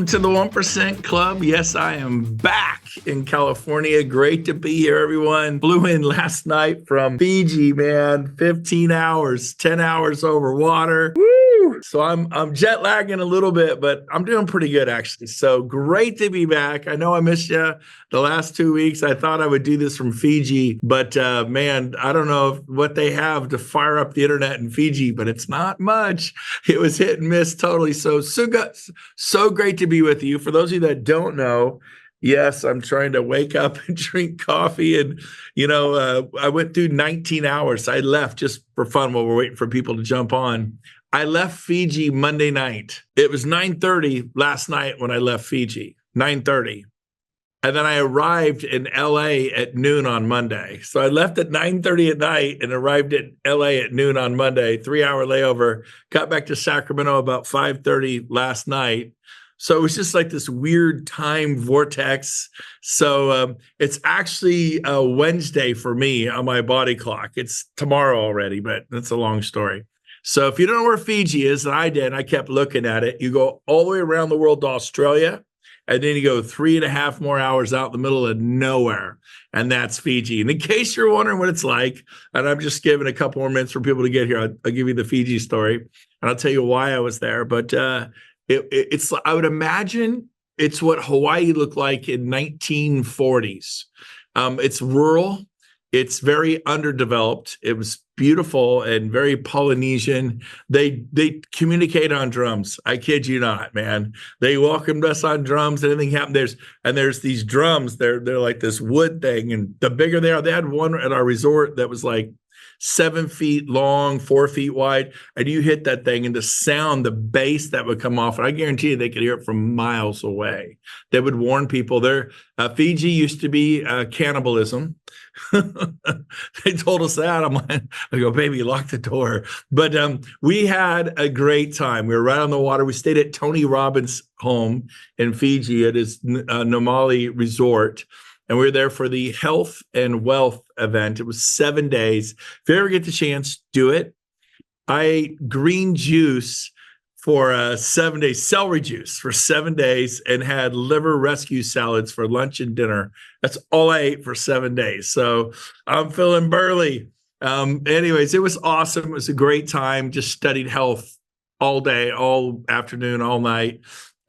to the 1% Club. Yes, I am back in California. Great to be here, everyone. Flew in last night from Fiji, man. 15 hours, 10 hours over water. Woo! So I'm jet lagging a little bit, but I'm doing pretty good, actually. So great to be back. I know I missed you the last 2 weeks. I thought I would do this from Fiji, but man, I don't know what they have to fire up the internet in Fiji, but it's not much. It was hit and miss totally. So great to be with you. For those of you that don't know, yes, I'm trying to wake up and drink coffee. And, I went through 19 hours. I left just for fun while we're waiting for people to jump on. I left Fiji Monday night. It was 9:30 last night when I left Fiji, 9:30. And then I arrived in LA at noon on Monday. So I left at 9:30 at night and arrived at LA at noon on Monday, 3-hour layover, got back to Sacramento about 5:30 last night. So it was just like this weird time vortex. So it's actually Wednesday for me on my body clock. It's tomorrow already, but that's a long story. So if you don't know where Fiji is, and I did, I kept looking at it. You go all the way around the world to Australia, and then you go 3.5 more hours out in the middle of nowhere, and that's Fiji. And in case you're wondering what it's like, and I'm just giving a couple more minutes for people to get here, I'll give you the Fiji story, and I'll tell you why I was there. But it's I would imagine it's what Hawaii looked like in 1940s. It's rural. It's very underdeveloped. It was beautiful and very Polynesian. They communicate on drums. I kid you not, man. They welcomed us on drums. Anything happened, there's these drums. They're like this wood thing, and the bigger they are, they had one at our resort that was like 7 feet long, 4 feet wide, and you hit that thing, and the sound, the bass that would come off, and I guarantee you they could hear it from miles away. They would warn people. Fiji used to be cannibalism. They told us that. I go, baby, lock the door. But we had a great time. We were right on the water. We stayed at Tony Robbins' home in Fiji at his Namali resort. And we were there for the health and wealth event. It was 7 days. If you ever get the chance, do it. I ate green juice for 7 days, celery juice for 7 days, and had liver rescue salads for lunch and dinner. That's all I ate for 7 days. So I'm feeling burly. Anyways, it was awesome. It was a great time. Just studied health all day, all afternoon, all night.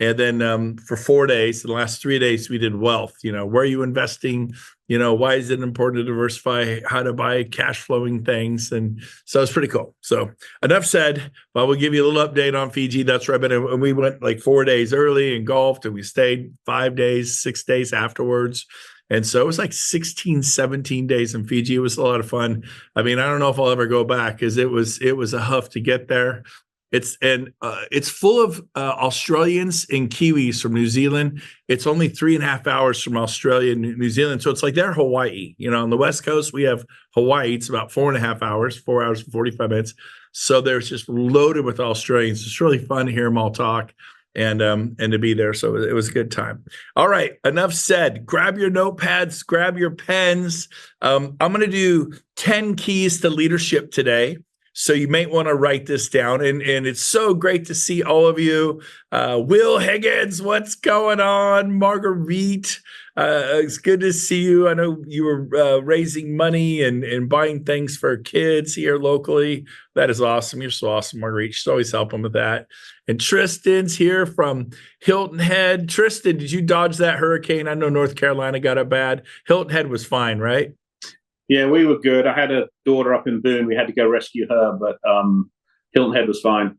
And then for 4 days, the last 3 days, we did wealth. Where are you investing? Why is it important to diversify? How to buy cash flowing things? And so it's pretty cool. So enough said. But we'll give you a little update on Fiji. That's where I've been. And we went like 4 days early and golfed, and we stayed 5 days, 6 days afterwards. And so it was like 16, 17 days in Fiji. It was a lot of fun. I mean, I don't know if I'll ever go back, because it was a huff to get there. It's full of Australians and Kiwis from New Zealand. It's only 3.5 hours from Australia and New Zealand. So it's like they're Hawaii. On the West Coast, we have Hawaii. It's about 4.5 hours, 4 hours and 45 minutes. So there's just loaded with Australians. It's really fun to hear them all talk and to be there. So it was a good time. All right, enough said. Grab your notepads, grab your pens. I'm going to do 10 keys to leadership today. So you may want to write this down. And it's so great to see all of you. Will Higgins, what's going on? Marguerite, it's good to see you. I know you were raising money and buying things for kids here locally. That is awesome. You're so awesome, Marguerite. She's always helping with that. And Tristan's here from Hilton Head. Tristan, did you dodge that hurricane? I know North Carolina got it bad. Hilton Head was fine, right? Yeah, we were good. I had a daughter up in Boone. We had to go rescue her, but Hilton Head was fine.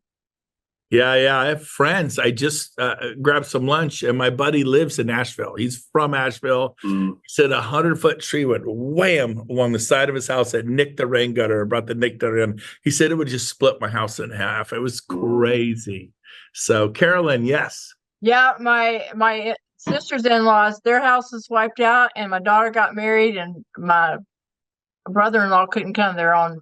Yeah. I have friends. I just grabbed some lunch, and my buddy lives in Nashville. He's from Asheville. He said a 100-foot tree went wham along the side of his house that nicked the rain gutter, brought the nick gutter in. He said it would just split my house in half. It was crazy. So, Carolyn, yes. Yeah, my sisters in-laws, their house was wiped out, and my daughter got married, and my brother-in-law couldn't come. They're on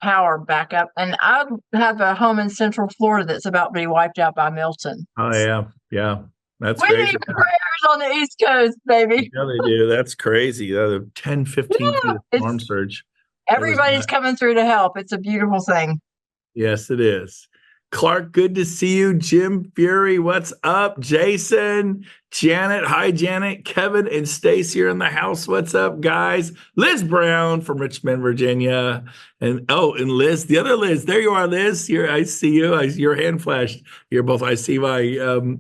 power backup, and I have a home in Central Florida that's about to be wiped out by Milton. Oh yeah, that's we crazy. Need prayers on the East Coast, baby. Yeah, they do. That's crazy. 10, 15 feet storm surge. Everybody's coming through to help. It's a beautiful thing. Yes, it is. Clark, good to see you. Jim Fury, what's up? Jason, Janet, hi Janet. Kevin and Stace here in the house. What's up, guys? Liz Brown from Richmond, Virginia. And Liz, the other Liz, there you are, Liz. I see you. Your hand flashed. You're both I see why.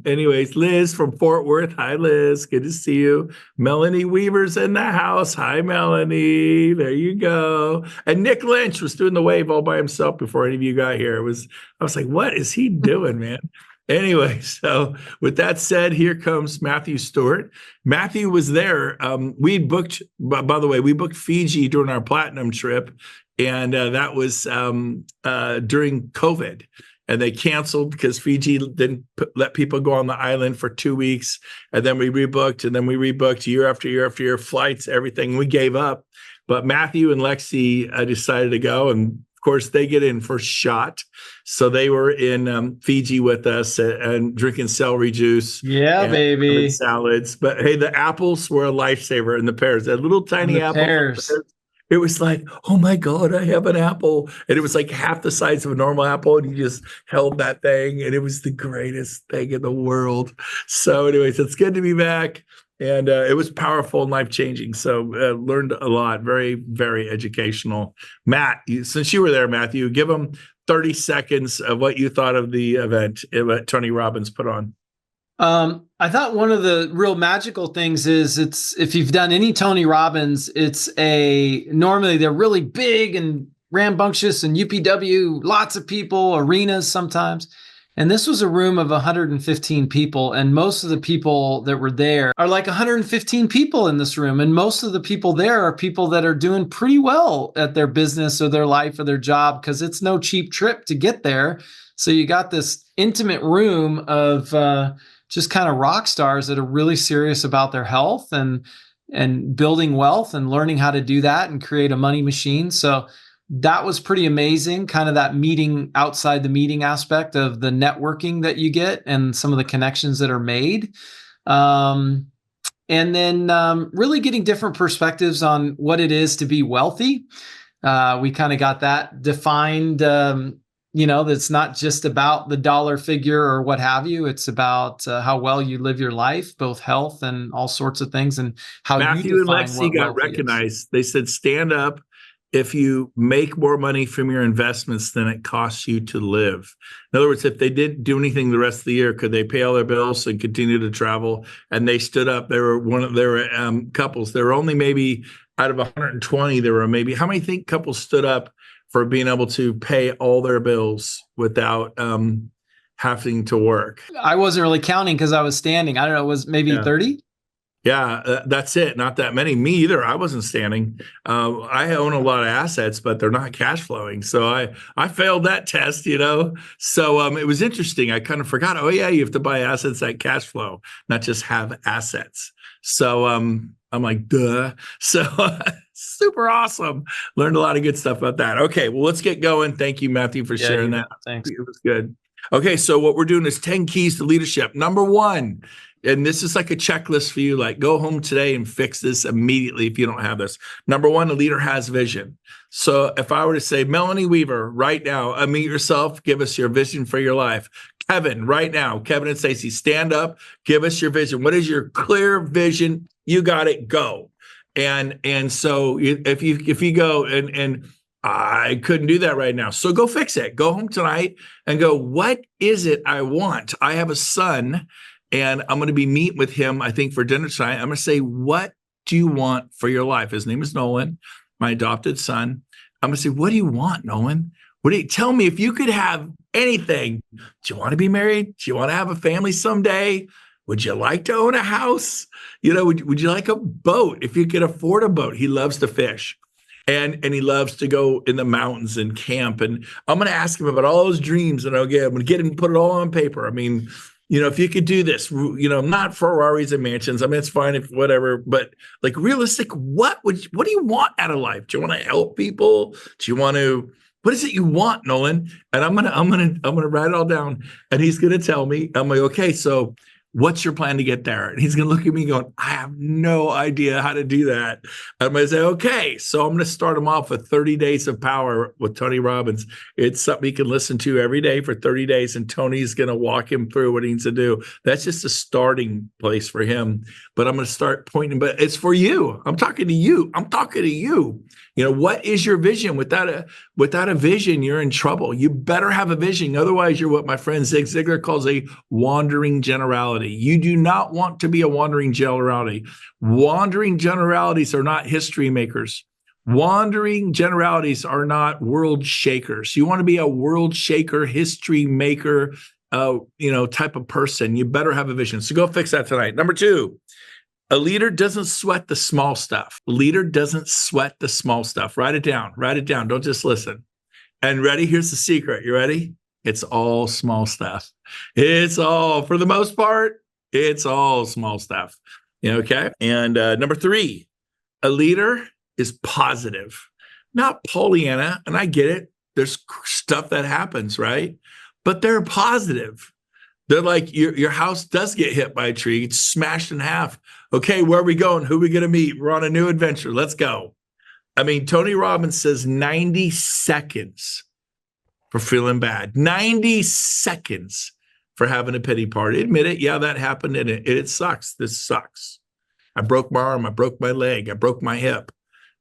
Anyways, Liz from Fort Worth. Hi, Liz. Good to see you. Melanie Weaver's in the house. Hi, Melanie. There you go. And Nick Lynch was doing the wave all by himself before any of you got here. I was like, what is he doing, man? Anyway, so with that said, here comes Matthew Stewart. Matthew was there. We booked, by the way, we booked Fiji during our platinum trip, and that was during COVID. And they canceled because Fiji didn't let people go on the island for 2 weeks. And then we rebooked year after year after year, flights, everything. We gave up. But Matthew and Lexi decided to go, and of course, they get in first shot. So they were in Fiji with us and drinking celery juice. Yeah, baby. Salads. But hey, the apples were a lifesaver, and the pears. That little tiny apples. It was like, oh my God, I have an apple. And it was like half the size of a normal apple. And you just held that thing. And it was the greatest thing in the world. So anyways, it's good to be back. And it was powerful and life-changing. So learned a lot. Very, very educational. Matt, since you were there, Matthew, give them 30 seconds of what you thought of the event that Tony Robbins put on. I thought one of the real magical things is if you've done any Tony Robbins, normally they're really big and rambunctious and UPW, lots of people, arenas sometimes. And this was a room of 115 people. And most of the people that were there are like 115 people in this room. And most of the people there are people that are doing pretty well at their business or their life or their job, because it's no cheap trip to get there. So you got this intimate room of just kind of rock stars that are really serious about their health and building wealth and learning how to do that and create a money machine. So that was pretty amazing, kind of that meeting outside the meeting aspect of the networking that you get and some of the connections that are made. And then really getting different perspectives on what it is to be wealthy. We kind of got that defined, that's not just about the dollar figure or what have you. It's about how well you live your life, both health and all sorts of things, and how Matthew and Lexi got recognized. They said, stand up if you make more money from your investments than it costs you to live. In other words, if they didn't do anything the rest of the year, could they pay all their bills and continue to travel? And they stood up. There were couples. There were only maybe out of 120, there were maybe, how many couples stood up for being able to pay all their bills without having to work? I wasn't really counting because I was standing. I don't know, it was maybe 30? Yeah, that's it. Not that many. Me either. I wasn't standing. I own a lot of assets, but they're not cash flowing. So I failed that test, So it was interesting. I kind of forgot, oh yeah, you have to buy assets that cash flow, not just have assets. So I'm like, duh. So super awesome. Learned a lot of good stuff about that. Okay, well, let's get going. Thank you, Matthew, for sharing that. Thanks. It was good. Okay, so what we're doing is 10 keys to leadership. Number 1, and this is like a checklist for you, like go home today and fix this immediately if you don't have this. Number 1, a leader has vision. So if I were to say, Melanie Weaver, right now, unmute yourself, give us your vision for your life. Kevin, right now, Kevin and Stacey, stand up, give us your vision. What is your clear vision? You got it, go. And so if you go and I couldn't do that right now. So go fix it. Go home tonight and go, what is it I want? I have a son and I'm going to be meeting with him, I think, for dinner tonight. I'm going to say, what do you want for your life? His name is Nolan, my adopted son. I'm going to say, what do you want, Nolan? Tell me if you could have anything. Do you want to be married? Do you want to have a family someday? Would you like to own a house? Would you like a boat? If you could afford a boat. He loves to fish. And he loves to go in the mountains and camp. And I'm going to ask him about all those dreams. And I'm going to get him, put it all on paper. I mean, if you could do this, not Ferraris and mansions. I mean, it's fine if whatever, but like realistic, what do you want out of life? Do you want to help people? Do you want to, what is it you want, Nolan? And I'm going to write it all down. And he's going to tell me, I'm like, okay, so What's your plan to get there? And he's going to look at me going, I have no idea how to do that. I'm going to say, okay, so I'm going to start him off with 30 Days of Power with Tony Robbins. It's something he can listen to every day for 30 days, and Tony's going to walk him through what he needs to do. That's just a starting place for him. But I'm going to start pointing, but it's for you. I'm talking to you. I'm talking to you. You know, what is your vision? Without a vision, you're in trouble. You better have a vision. Otherwise, you're what my friend Zig Ziglar calls a wandering generality. You do not want to be a wandering generality. Wandering generalities are not history makers. Wandering generalities are not world shakers. You want to be a world shaker, history maker, type of person. You better have a vision. So go fix that tonight. Number 2. A leader doesn't sweat the small stuff. A leader doesn't sweat the small stuff. Write it down. Write it down. Don't just listen. And ready? Here's the secret. You ready? It's all small stuff. It's all, for the most part, it's all small stuff. Okay. And number 3, a leader is positive, not Pollyanna. And I get it. There's stuff that happens, right? But they're positive. They're like, your house does get hit by a tree. It's smashed in half. Okay, where are we going? Who are we going to meet? We're on a new adventure. Let's go. I mean, Tony Robbins says 90 seconds for feeling bad. 90 seconds for having a pity party. Admit it. Yeah, that happened. And it sucks. This sucks. I broke my arm. I broke my leg. I broke my hip.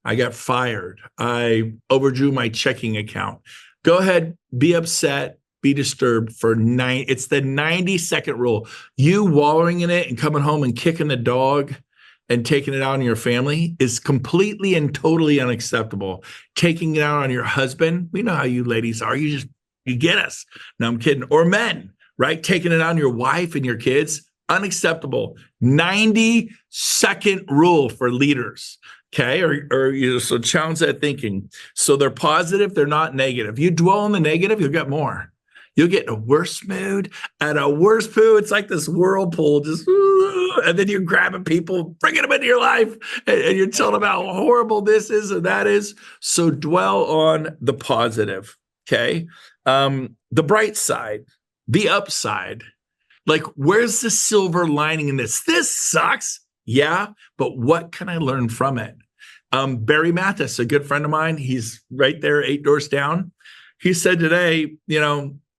I got fired. I overdrew my checking account. Go ahead, be upset. Be disturbed for 9. It's the 90-second rule. You wallowing in it and coming home and kicking the dog and taking it out on your family is completely and totally unacceptable. Taking it out on your husband, we know how you ladies are. You get us. No, I'm kidding. Or men, right? Taking it on your wife and your kids, unacceptable. 90-second rule for leaders. Okay, so challenge that thinking. So they're positive, they're not negative. You dwell on the negative, you'll get more. You'll get in a worse mood, and a worse mood. It's like this whirlpool, just, and then you're grabbing people, bringing them into your life, and you're telling them how horrible this is and that is. So dwell on the positive, okay? The bright side, the upside. Like, where's the silver lining in this? This sucks, yeah, but what can I learn from it? Barry Mathis, a good friend of mine, he's right there 8 doors down. He said today,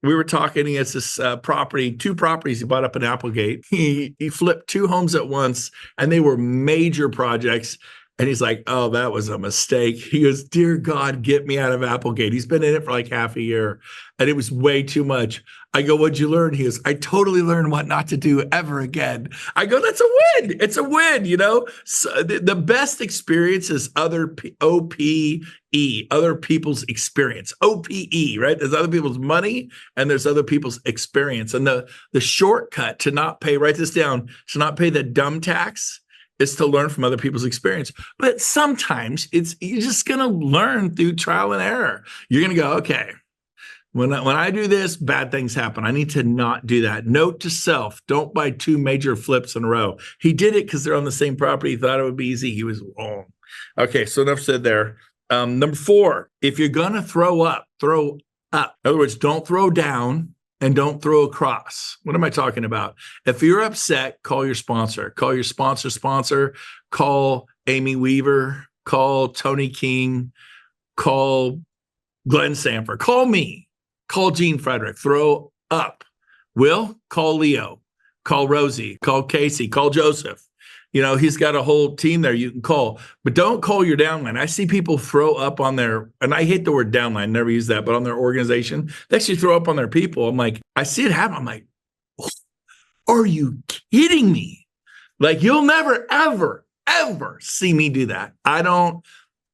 we were talking, he has this 2 properties he bought up in Applegate. He flipped 2 homes at once, and they were major projects. And he's like, oh, that was a mistake. He goes, dear God, get me out of Applegate. He's been in it for like half a year, and it was way too much. I go, what'd you learn? He goes, I totally learned what not to do ever again. I go, that's a win. It's a win, So the best experience is OPE, other people's experience. OPE, right? There's other people's money, and there's other people's experience. And the shortcut to not pay, write this down, to not pay the dumb tax is to learn from other people's experience. But sometimes you're just going to learn through trial and error. You're going to go, okay, when I do this, bad things happen. I need to not do that. Note to self, don't buy 2 major flips in a row. He did it because they're on the same property. He thought it would be easy. He was wrong. Okay, so enough said there. Number 4, if you're going to throw up. In other words, don't throw down. And don't throw across. What am I talking about? If you're upset, call your sponsor. Call your sponsor. Call Amy Weaver. Call Tony King. Call Glenn Sanford. Call me. Call Gene Frederick. Throw up. Will, call Leo. Call Rosie. Call Casey. Call Joseph. He's got a whole team there you can call, but don't call your downline. I see people throw up on their, and I hate the word downline, never use that, but on their organization, they actually throw up on their people. I'm like, I see it happen. I'm like, are you kidding me? Like, you'll never, ever, ever see me do that.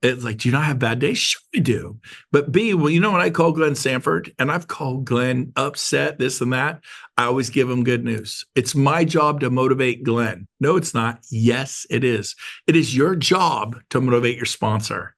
It's like, do you not have bad days? Sure I do. But B, well, when I call Glenn Sanford, and I've called Glenn upset, this and that, I always give him good news. It's my job to motivate Glenn. No, it's not. Yes, it is. It is your job to motivate your sponsor.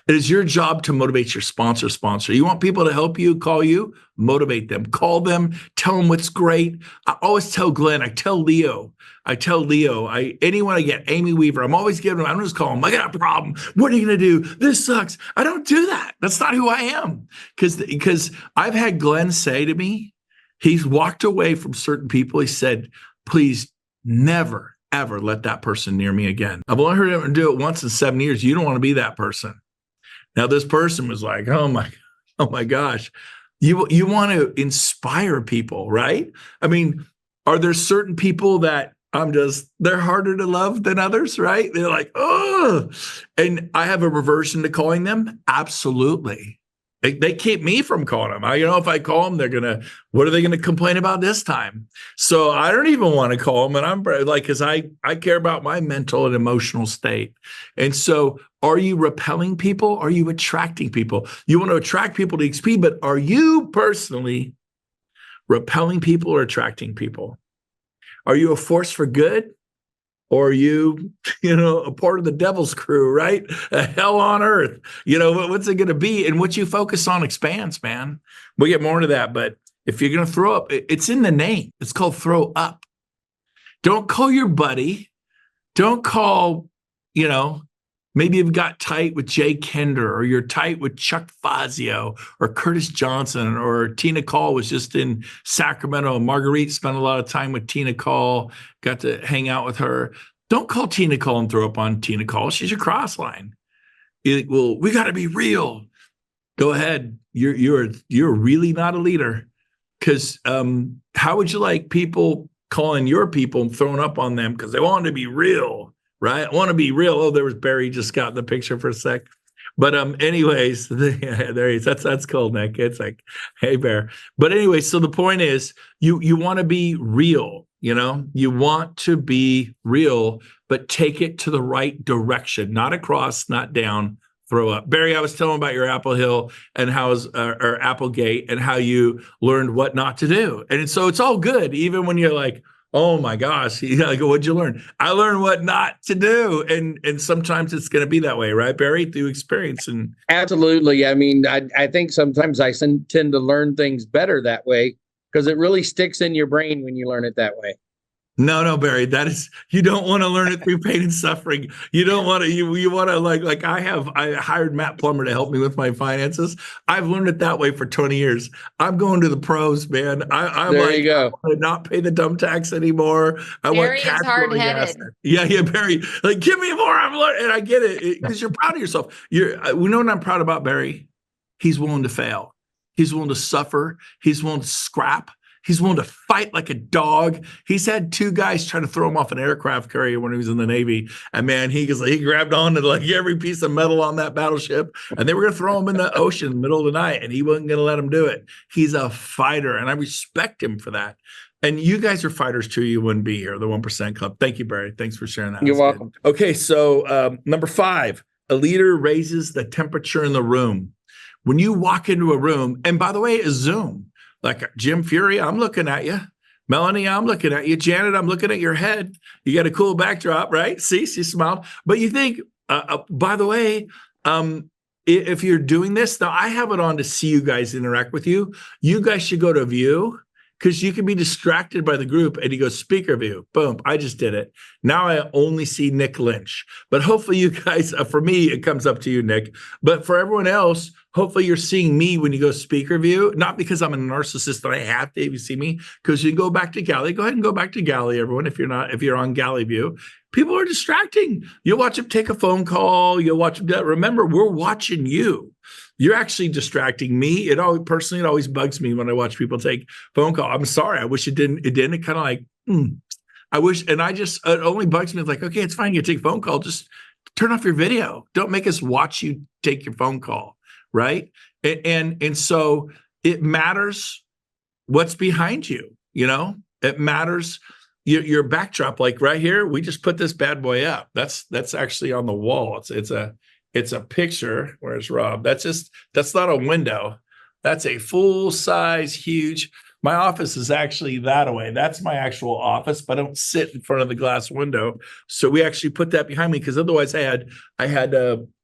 It is your job to motivate your sponsor. You want people to help you, call you, motivate them, call them, tell them what's great. I always tell Glenn, I tell Leo, anyone I get, Amy Weaver, I'm always giving them, I don't just call them, I got a problem. What are you going to do? This sucks. I don't do that. That's not who I am. Because I've had Glenn say to me, he's walked away from certain people. He said, please never, ever let that person near me again. I've only heard him do it once in 7 years. You don't want to be that person. Now, this person was like, oh my gosh. You want to inspire people, right? I mean, are there certain people that they're harder to love than others, right? They're like, oh, and I have a reversion to calling them. Absolutely. They keep me from calling them. If I call them, what are they going to complain about this time? So I don't even want to call them. And I'm like, because I care about my mental and emotional state. And so are you repelling people? Are you attracting people? You want to attract people to XP, but are you personally repelling people or attracting people? Are you a force for good? Or are you, a part of the devil's crew, right? A hell on earth. What's it going to be? And what you focus on expands, man. We'll get more into that. But if you're going to throw up, it's in the name. It's called throw up. Don't call your buddy. Don't call, maybe you've got tight with Jay Kender, or you're tight with Chuck Fazio or Curtis Johnson, or Tina Call was just in Sacramento. Marguerite spent a lot of time with Tina Call, got to hang out with her. Don't call Tina Call and throw up on Tina Call. She's your cross line. Well, we got to be real. Go ahead. You're really not a leader, because how would you like people calling your people and throwing up on them because they want to be real? Right? I want to be real. Oh, there was Barry just got in the picture for a sec. But anyways, there he is. That's cool, Nick. It's like, hey, Bear. But anyway, so the point is you want to be real, You want to be real, but take it to the right direction, not across, not down, throw up. Barry, I was telling about your Apple Hill and or Applegate, and how you learned what not to do. And so it's all good, even when you're like, oh my gosh, what'd you learn? I learned what not to do. And sometimes it's going to be that way, right, Barry, through experience. And absolutely. I mean, I think sometimes I tend to learn things better that way, because it really sticks in your brain when you learn it that way. No, Barry, you don't want to learn it through pain and suffering. You don't want to, you want to like I hired Matt Plummer to help me with my finances. I've learned it that way for 20 years. I'm going to the pros, man. I'm there like, you go. I want to not pay the dumb tax anymore. I Barry want cash is hard-headed. Yeah, Barry, like, give me more. I'm learning. And I get it, because you're proud of yourself. We know what I'm proud about, Barry. He's willing to fail. He's willing to suffer. He's willing to scrap. He's willing to fight like a dog. He's had 2 guys try to throw him off an aircraft carrier when he was in the Navy. And man, he grabbed on to like every piece of metal on that battleship, and they were going to throw him in the ocean in the middle of the night, and he wasn't going to let him do it. He's a fighter, and I respect him for that. And you guys are fighters too. You wouldn't be here, the 1% Club. Thank you, Barry. Thanks for sharing that. You're welcome. Good. Okay, so number 5, a leader raises the temperature in the room. When you walk into a room, and by the way, a Zoom. Like Jim Fury, I'm looking at you. Melanie, I'm looking at you. Janet, I'm looking at your head. You got a cool backdrop, right? See, she smiled. But you think, by the way, if you're doing this, now I have it on to see you guys interact with you. You guys should go to view, because you can be distracted by the group, and you go speaker view. Boom, I just did it. Now I only see Nick Lynch. But hopefully you guys, for me, it comes up to you, Nick. But for everyone else, hopefully you're seeing me when you go speaker view, not because I'm a narcissist that I have to even see me, because you go back to Galley. Go ahead and go back to Galley, everyone, if you're on Galley view. People are distracting. You'll watch them take a phone call. You'll watch them. Remember, we're watching you. You're actually distracting me. It always bugs me when I watch people take phone call. I'm sorry. I wish it didn't. It didn't. It kind of like, I wish. And it only bugs me. It's like, okay, it's fine. You take a phone call. Just turn off your video. Don't make us watch you take your phone call. Right. And so it matters what's behind you. It matters your backdrop. Like right here, we just put this bad boy up. That's actually on the wall. It's a picture. Where's Rob? That's not a window. That's a full size, huge. My office is actually that away. That's my actual office, but I don't sit in front of the glass window. So we actually put that behind me, because otherwise I had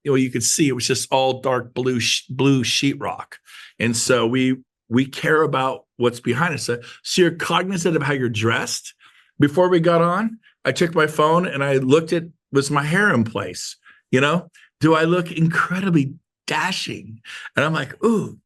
you could see it was just all dark blue sheetrock. And so we care about what's behind us. So you're cognizant of how you're dressed. Before we got on, I took my phone and I looked at, was my hair in place? Do I look incredibly dashing? And I'm like, ooh,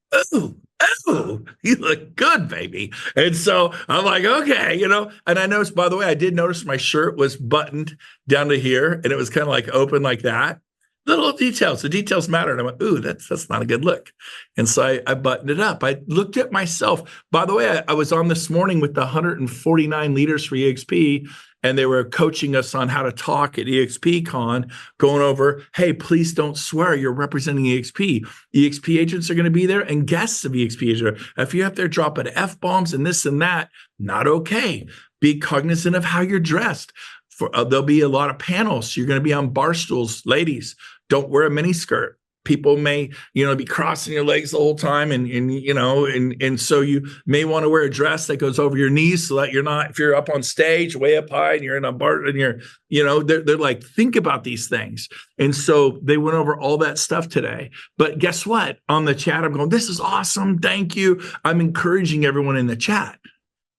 oh, you look good, baby. And so I'm like, okay, and I noticed, by the way, I did notice my shirt was buttoned down to here and it was kind of like open like that. Little details, the details matter. And I went, ooh, that's not a good look. And so I buttoned it up. I looked at myself. By the way, I was on this morning with the 149 leaders for EXP, and they were coaching us on how to talk at EXPCon, going over, hey, please don't swear. You're representing EXP. EXP agents are going to be there and guests of EXP agents. If you're up there dropping F-bombs and this and that, not okay. Be cognizant of how you're dressed. There'll be a lot of panels. You're going to be on bar stools. Ladies, don't wear a mini skirt. People may, be crossing your legs the whole time. And so you may want to wear a dress that goes over your knees so that you're not, if you're up on stage way up high and you're in a bar and they're like, think about these things. And so they went over all that stuff today. But guess what? On the chat, I'm going, this is awesome. Thank you. I'm encouraging everyone in the chat.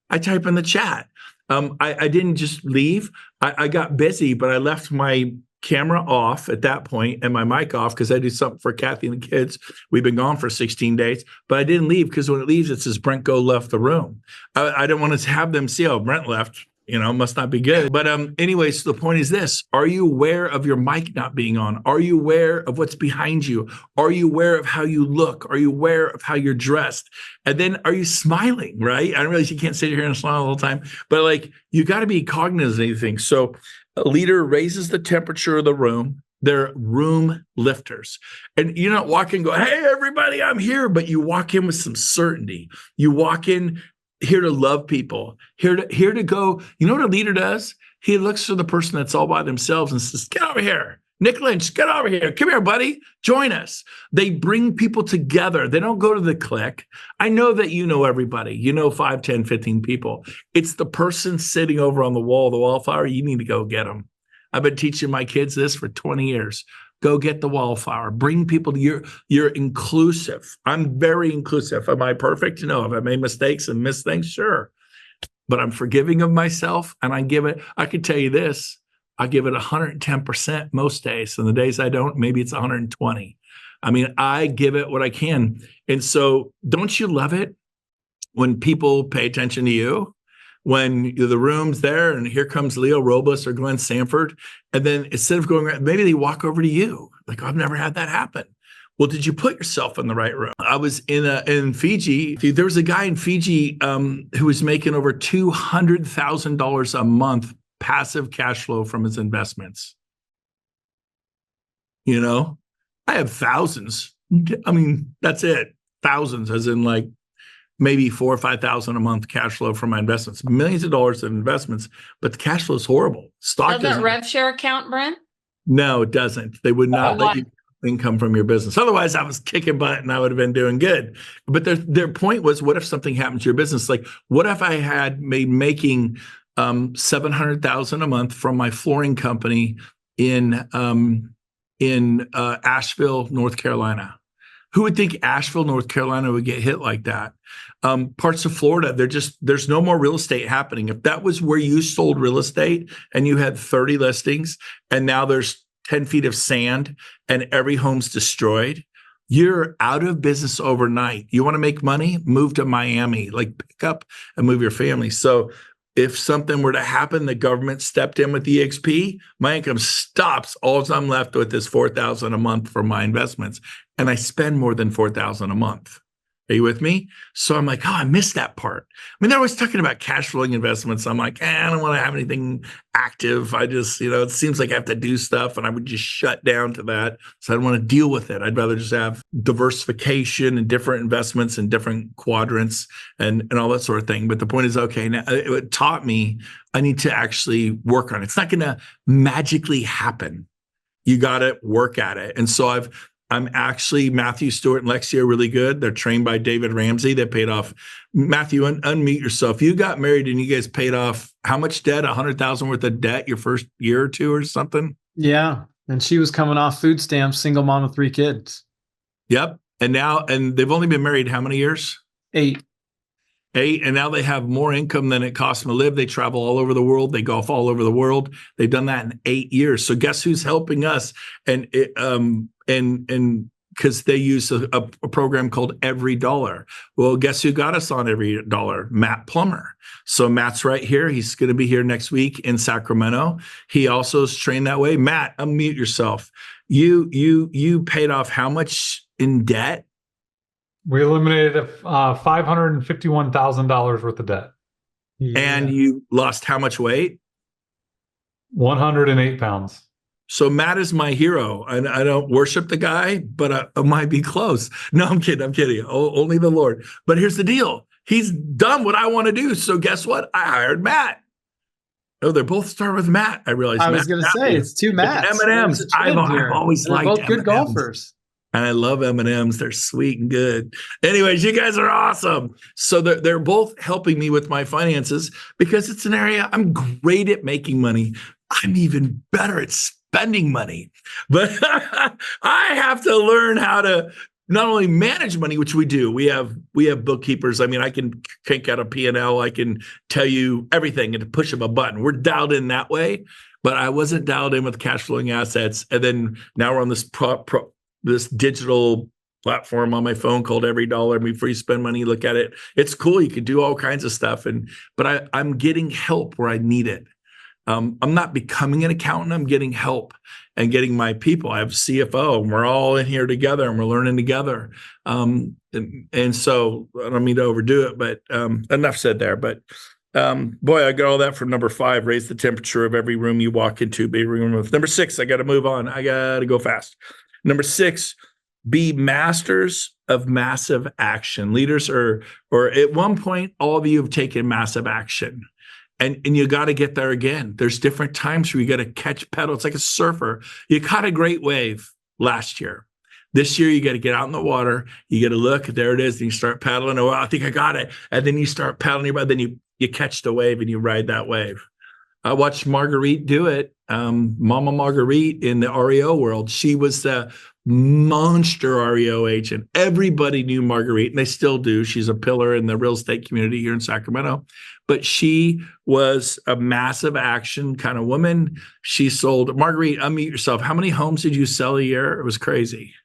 I type in the chat. I didn't just leave. I got busy, but I left my camera off at that point and my mic off because I do something for Kathy and the kids. We've been gone for 16 days, but I didn't leave because when it leaves, it says Brent Gove left the room. I didn't want to have them see, oh, Brent left. Must not be good. But anyways, the point is this. Are you aware of your mic not being on? Are you aware of what's behind you? Are you aware of how you look? Are you aware of how you're dressed? And then are you smiling, right? I realize you can't sit here and smile all the time, but you got to be cognizant of anything. So a leader raises the temperature of the room. They're room lifters. And you're not walking and go, hey, everybody, I'm here. But you walk in with some certainty. You walk in here to love people, here to go. You know what a leader does? He looks for the person that's all by themselves and says, get over here. Nick Lynch, get over here. Come here, buddy. Join us. They bring people together. They don't go to the clique. I know that you know everybody. 5, 10, 15 people. It's the person sitting over on the wallflower. You need to go get them. I've been teaching my kids this for 20 years. Go get the wallflower. Bring people to you're inclusive. I'm very inclusive. Am I perfect? No. Have I made mistakes and missed things? Sure. But I'm forgiving of myself. And I can tell you this, I give it 110% most days. And the days I don't, maybe it's 120. I mean, I give it what I can. And so don't you love it when people pay attention to you? When the room's there and here comes Leo Robles or Glenn Sanford, and then instead of going around, maybe they walk over to you. Like, I've never had that happen. Well, did you put yourself in the right room? I was in Fiji. There was a guy in Fiji who was making over $200,000 a month passive cash flow from his investments. I have thousands. I mean, that's it. Thousands, as in maybe 4,000 or 5,000 a month cash flow from my investments, millions of dollars of investments, but the cash flow is horrible. Stock doesn't rev share count, Brent? No, it doesn't. They would not let you income from your business. Otherwise, I was kicking butt and I would have been doing good. But their point was, what if something happened to your business? Like, what if I had making $700,000 a month from my flooring company in Asheville, North Carolina? Who would think Asheville, North Carolina would get hit like that? Parts of Florida, there's no more real estate happening. If that was where you sold real estate and you had 30 listings and now there's 10 feet of sand and every home's destroyed, you're out of business overnight. You want to make money? Move to Miami, pick up and move your family. So if something were to happen, the government stepped in with EXP, my income stops. All I'm left with is $4,000 a month for my investments. And I spend more than $4,000 a month. Are you with me? So I'm like, oh, I missed that part. I mean, they're always talking about cash flowing investments. I'm like, I don't want to have anything active. I just, it seems like I have to do stuff and I would just shut down to that. So I don't want to deal with it. I'd rather just have diversification and different investments in different quadrants and all that sort of thing. But the point is, okay, now it taught me I need to actually work on it. It's not going to magically happen. You got to work at it. And so I'm actually, Matthew, Stewart, and Lexi are really good. They're trained by David Ramsey. They paid off. Matthew, unmute yourself. You got married and you guys paid off how much debt? $100,000 worth of debt your first year or two or something? Yeah. And she was coming off food stamps, single mom of 3 kids. Yep. And they've only been married how many years? 8. And now they have more income than it costs them to live. They travel all over the world. They golf all over the world. They've done that in 8 years. So guess who's helping us? And because they use a program called Every Dollar. Well, guess who got us on Every Dollar? Matt Plummer. So Matt's right here. He's going to be here next week in Sacramento. He also is trained that way. Matt, unmute yourself. You paid off how much in debt? We eliminated $551,000 worth of debt. And you lost how much weight? 108 pounds. So Matt is my hero. I don't worship the guy, but I might be close. No, I'm kidding. Only the Lord. But here's the deal. He's done what I want to do. So guess what? I hired Matt. Oh, they both start with Matt. I realized. I was going to say, it's two Matts. M&Ms. I've always liked both M&Ms. good golfers. And I love M&Ms. They're sweet and good. Anyways, you guys are awesome. So they're both helping me with my finances because it's an area I'm great at making money. I'm even better at spending money. But I have to learn how to not only manage money, which we do. We have bookkeepers. I mean, I can crank out a P&L. I can tell you everything at the push of a button. We're dialed in that way. But I wasn't dialed in with cash flowing assets. And then now we're on this this digital platform on my phone called Every Dollar. Before you spend money, look at it. It's cool. You can do all kinds of stuff. But I'm getting help where I need it. I'm not becoming an accountant. I'm getting help and getting my people. I have a CFO, and we're all in here together, and we're learning together. And so I don't mean to overdo it, but enough said there. But boy, I got all that from number 5. Raise the temperature of every room you walk into. Be room with. Number 6, I got to move on. I got to go fast. Number 6, be masters of massive action. Leaders or at one point, all of you have taken massive action. And you got to get there again. There's different times where you got to catch pedal. It's like a surfer. You caught a great wave last year. This year, you got to get out in the water. You got to look, there it is. And you start paddling. Oh, I think I got it. And then you start paddling. Then you catch the wave and you ride that wave. I watched Marguerite do it. Mama Marguerite in the REO world. She was the monster REO agent. Everybody knew Marguerite, and they still do. She's a pillar in the real estate community here in Sacramento. But she was a massive action kind of woman. She sold. Marguerite, unmute yourself. How many homes did you sell a year? It was crazy.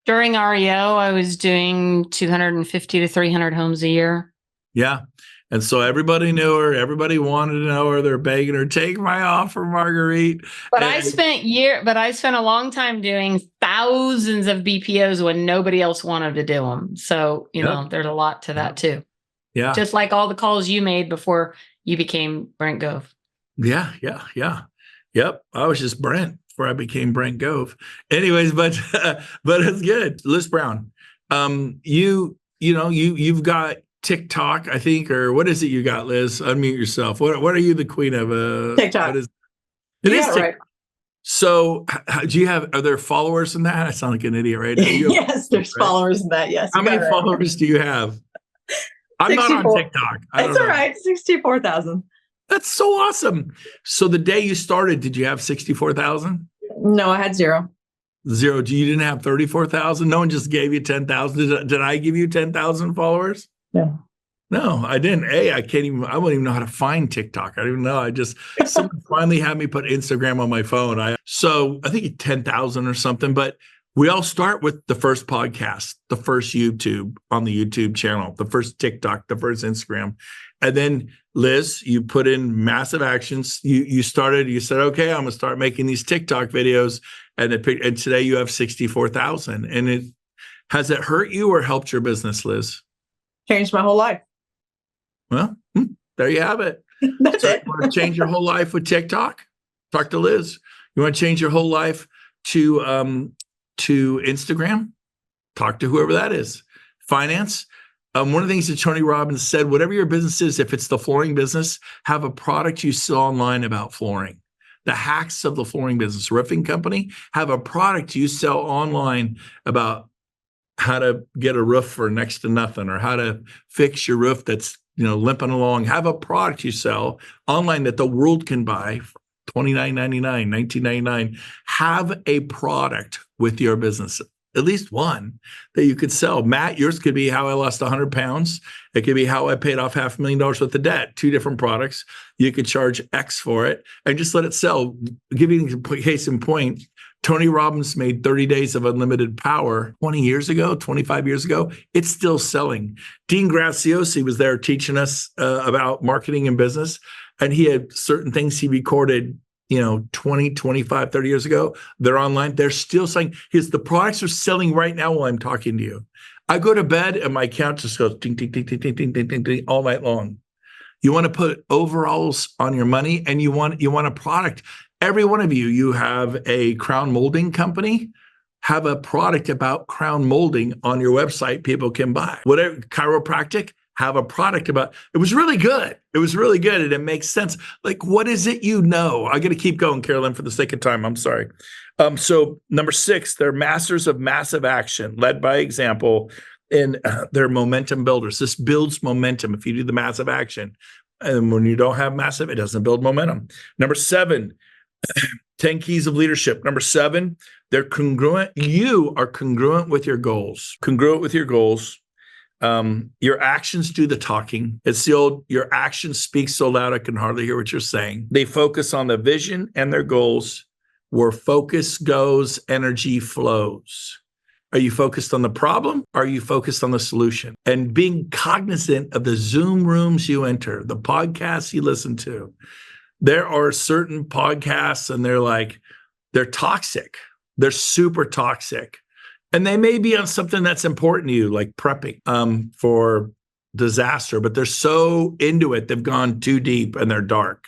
During REO, I was doing 250 to 300 homes a year. Yeah. And so everybody knew her. Everybody wanted to know her. They're begging her, take my offer, Marguerite. But I spent a long time doing thousands of BPOs when nobody else wanted to do them. So, you know, there's a lot to that too. Yeah. Just like all the calls you made before you became Brent Gove. Yeah. Yep. I was just Brent before I became Brent Gove. Anyways, but it's good. Liz Brown, you've got TikTok, I think, or what is it you got, Liz? Unmute yourself. What are you the queen of? TikTok. It is TikTok. Right. So are there followers in that? I sound like an idiot right now. Yes, there's followers in that. Yes. How many followers do you have? I'm not on TikTok. It's all right. 64,000. That's so awesome. So the day you started, did you have 64,000? No, I had 0. 0. You didn't have 34,000? No one just gave you 10,000. Did I give you 10,000 followers? No, I didn't. I wouldn't even know how to find TikTok. I don't even know. Someone finally had me put Instagram on my phone. So I think 10,000 or something, but we all start with the first podcast, the first YouTube on the YouTube channel, the first TikTok, the first Instagram. And then Liz, you put in massive actions. You said, okay, I'm going to start making these TikTok videos. And today you have 64,000. And has it hurt you or helped your business, Liz? Changed my whole life. Well, there you have it. That's it. You want to change your whole life with TikTok? Talk to Liz. You want to change your whole life to Instagram? Talk to whoever that is. Finance. One of the things that Tony Robbins said, whatever your business is, if it's the flooring business, have a product you sell online about flooring. The hacks of the flooring business. Roofing company, have a product you sell online about how to get a roof for next to nothing, or how to fix your roof that's limping along. Have a product you sell online that the world can buy for $29.99, $19.99. Have a product with your business, at least one that you could sell. Matt, yours could be how I lost 100 pounds. It could be how I paid off $500,000 worth of debt. 2 different products. You could charge X for it and just let it sell. Give you a case in point. Tony Robbins made 30 Days of Unlimited Power 20 years ago, 25 years ago. It's still selling. Dean Graziosi was there teaching us about marketing and business. And he had certain things he recorded, 20, 25, 30 years ago. They're online. They're still selling. The products are selling right now while I'm talking to you. I go to bed and my account just goes ding, ding, ding, ding, ding, ding, ding, ding, ding, all night long. You want to put overalls on your money, and you want a product. Every one of you have a crown molding company, have a product about crown molding on your website people can buy. Whatever, chiropractic, have a product about. It was really good. It was really good, and it makes sense. Like, what is it I got to keep going, Carolyn, for the sake of time. I'm sorry. So number 6, they're masters of massive action, led by example, and they're momentum builders. This builds momentum if you do the massive action. And when you don't have massive, it doesn't build momentum. Number 7, 10 keys of leadership. Number 7, they're congruent. You are congruent with your goals. Congruent with your goals. Your actions do the talking. It's the old, your actions speak so loud I can hardly hear what you're saying. They focus on the vision and their goals. Where focus goes, energy flows. Are you focused on the problem? Or are you focused on the solution? And being cognizant of the Zoom rooms you enter, the podcasts you listen to. There are certain podcasts and they're toxic. They're super toxic. And they may be on something that's important to you, like prepping for disaster, but they're so into it, they've gone too deep and they're dark.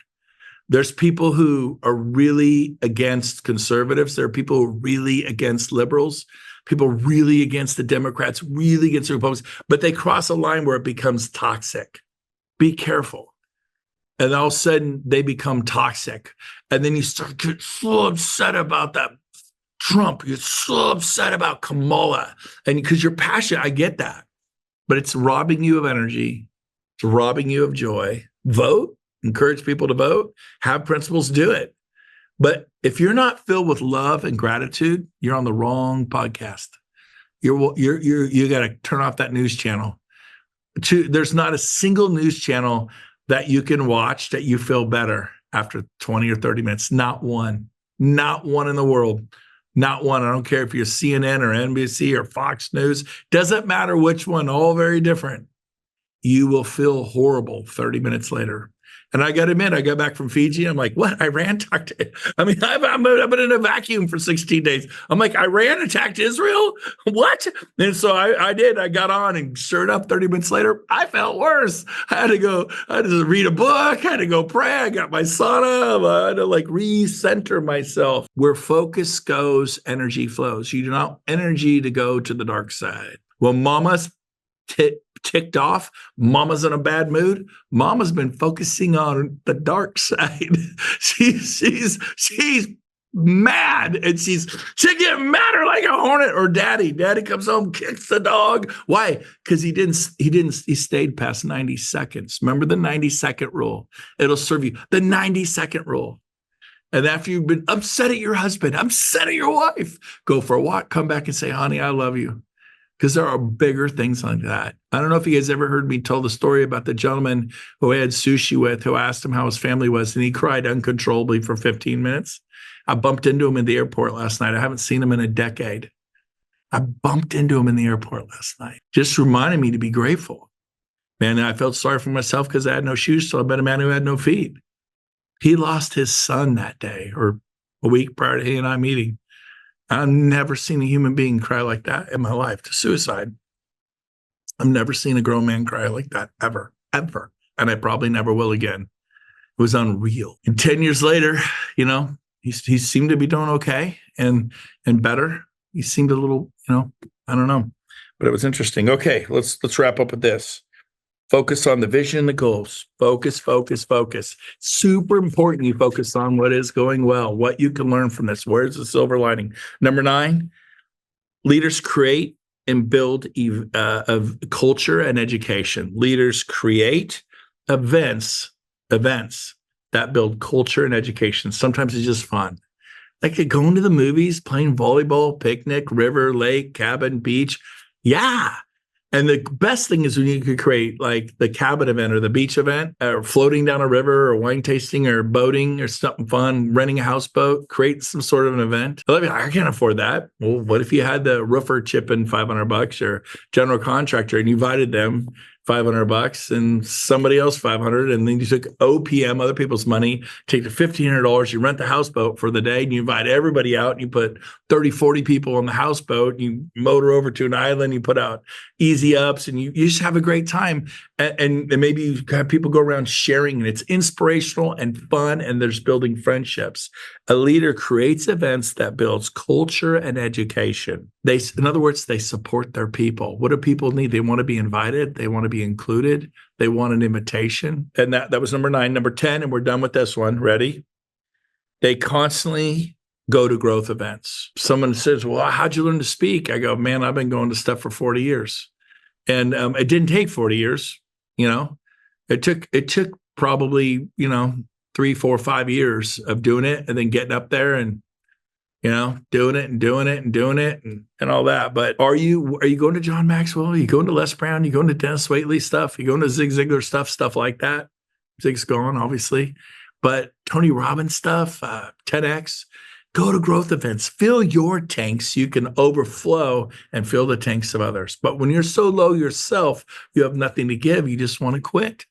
There's people who are really against conservatives. There are people who are really against liberals, people really against the Democrats, really against the Republicans, but they cross a line where it becomes toxic. Be careful. And all of a sudden they become toxic. And then you start getting so upset about that Trump. You're so upset about Kamala. And because you're passionate, I get that. But it's robbing you of energy. It's robbing you of joy. Vote. Encourage people to vote, have principles, do it. But if you're not filled with love and gratitude, you're on the wrong podcast. You got to turn off that news channel. There's not a single news channel that you can watch that you feel better after 20 or 30 minutes. Not one in the world. Not one. I don't care if you're CNN or NBC or Fox News. Doesn't matter which one, all very different. You will feel horrible 30 minutes later. And I got to admit, I got back from Fiji. I'm like, what? Iran attacked it. I mean, I've been in a vacuum for 16 days. I'm like, Iran attacked Israel? What? And so I did. I got on, and sure enough, 30 minutes later, I felt worse. I had to read a book. I had to go pray. I got my sauna. I had to recenter myself. Where focus goes, energy flows. You do not energy to go to the dark side. Well, mama's ticked off, mama's in a bad mood, mama's been focusing on the dark side. she's mad, and she get madder like a hornet. Or daddy comes home, kicks the dog. Why? Because he stayed past 90 seconds. Remember the 90-second rule. It'll serve you. The 90-second rule. And after you've been upset at your husband, upset at your wife, go for a walk, come back and say, honey, I love you. Because there are bigger things like that. I don't know if you guys ever heard me tell the story about the gentleman who I had sushi with, who asked him how his family was, and he cried uncontrollably for 15 minutes. I bumped into him in the airport last night. I haven't seen him in a decade. I bumped into him in the airport last night. Just reminded me to be grateful. Man, I felt sorry for myself because I had no shoes, so I met a man who had no feet. He lost his son that day, or a week prior to he and I meeting. I've never seen a human being cry like that in my life, to suicide. I've never seen a grown man cry like that, ever. And I probably never will again. It was unreal. And 10 years later, he seemed to be doing okay and better. He seemed a little, I don't know, but it was interesting. Okay, let's wrap up with this. Focus on the vision and the goals. Focus. Super important you focus on what is going well, what you can learn from this. Where's the silver lining? Number 9, leaders create and build of culture and education. Leaders create events that build culture and education. Sometimes it's just fun. Like going to the movies, playing volleyball, picnic, river, lake, cabin, beach. Yeah. And the best thing is when you could create like the cabin event or the beach event or floating down a river or wine tasting or boating or something fun, renting a houseboat, create some sort of an event. I can't afford that. Well, what if you had the roofer chip in $500 or general contractor and you invited them $500 and somebody else 500, and then you took OPM, other people's money, take the $1,500, you rent the houseboat for the day, and you invite everybody out, and you put 30, 40 people on the houseboat, and you motor over to an island, you put out easy ups, and you just have a great time. And maybe you have people go around sharing, and it's inspirational and fun, and there's building friendships. A leader creates events that builds culture and education. In other words, they support their people. What do people need? They want to be invited. They want to be included. They want an invitation. And that was number 9. Number 10, and we're done with this one. Ready? They constantly go to growth events. Someone says, well, how'd you learn to speak? I go, man, I've been going to stuff for 40 years. And it didn't take 40 years. It took probably, 3, 4, 5 years of doing it and then getting up there and, doing it and all that. But are you going to John Maxwell? Are you going to Les Brown? Are you going to Dennis Waitley stuff? Are you going to Zig Ziglar stuff like that? Zig's gone, obviously. But Tony Robbins stuff, 10X, go to growth events, fill your tanks so you can overflow and fill the tanks of others. But when you're so low yourself, you have nothing to give. You just want to quit.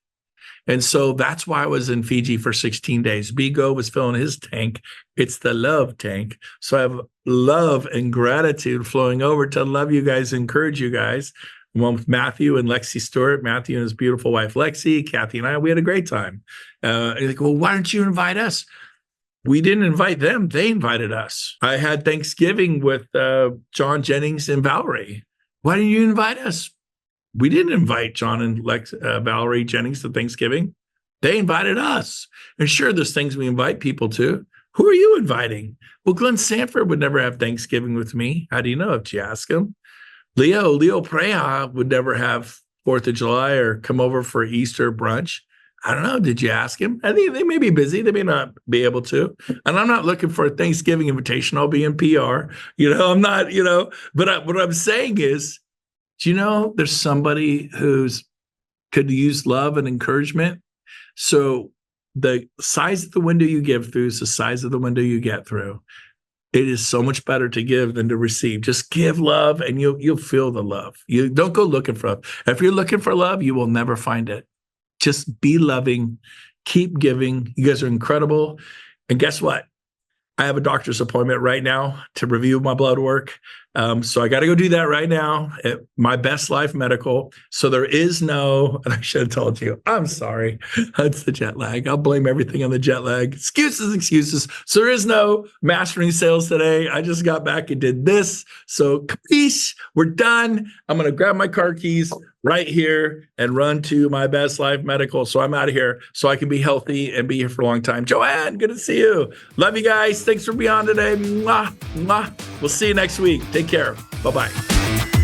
And so that's why I was in Fiji for 16 days. Brent Gove was filling his tank. It's the love tank. So I have love and gratitude flowing over to love you guys, encourage you guys. One with Matthew and Lexi Stewart, Matthew and his beautiful wife, Lexi, Kathy and I, we had a great time. Like, well, why don't you invite us? We didn't invite them. They invited us. I had Thanksgiving with John Jennings and Valerie. Why didn't you invite us? We didn't invite John and Valerie Jennings to Thanksgiving. They invited us. And sure, there's things we invite people to. Who are you inviting? Well, Glenn Sanford would never have Thanksgiving with me. How do you know if you ask him? Leo Preja would never have 4th of July or come over for Easter brunch. I don't know. Did you ask him? I think they may be busy. They may not be able to. And I'm not looking for a Thanksgiving invitation. I'll be in PR. I'm not, but what I'm saying is, do you know there's somebody who's could use love and encouragement? So the size of the window you give through is the size of the window you get through. It is so much better to give than to receive. Just give love and you'll feel the love. You don't go looking for love. If you're looking for love, you will never find it. Just be loving, keep giving. You guys are incredible. And guess what? I have a doctor's appointment right now to review my blood work. So I got to go do that right now at My Best Life Medical. So there is no, and I should have told you, I'm sorry. It's the jet lag. I'll blame everything on the jet lag. Excuses. So there is no mastering sales today. I just got back and did this. So capiche, we're done. I'm going to grab my car keys right here and run to My Best Life Medical. So I'm out of here so I can be healthy and be here for a long time. Joanne, good to see you. Love you guys. Thanks for being on today. Mwah, mwah. We'll see you next week. Take care. Bye-bye.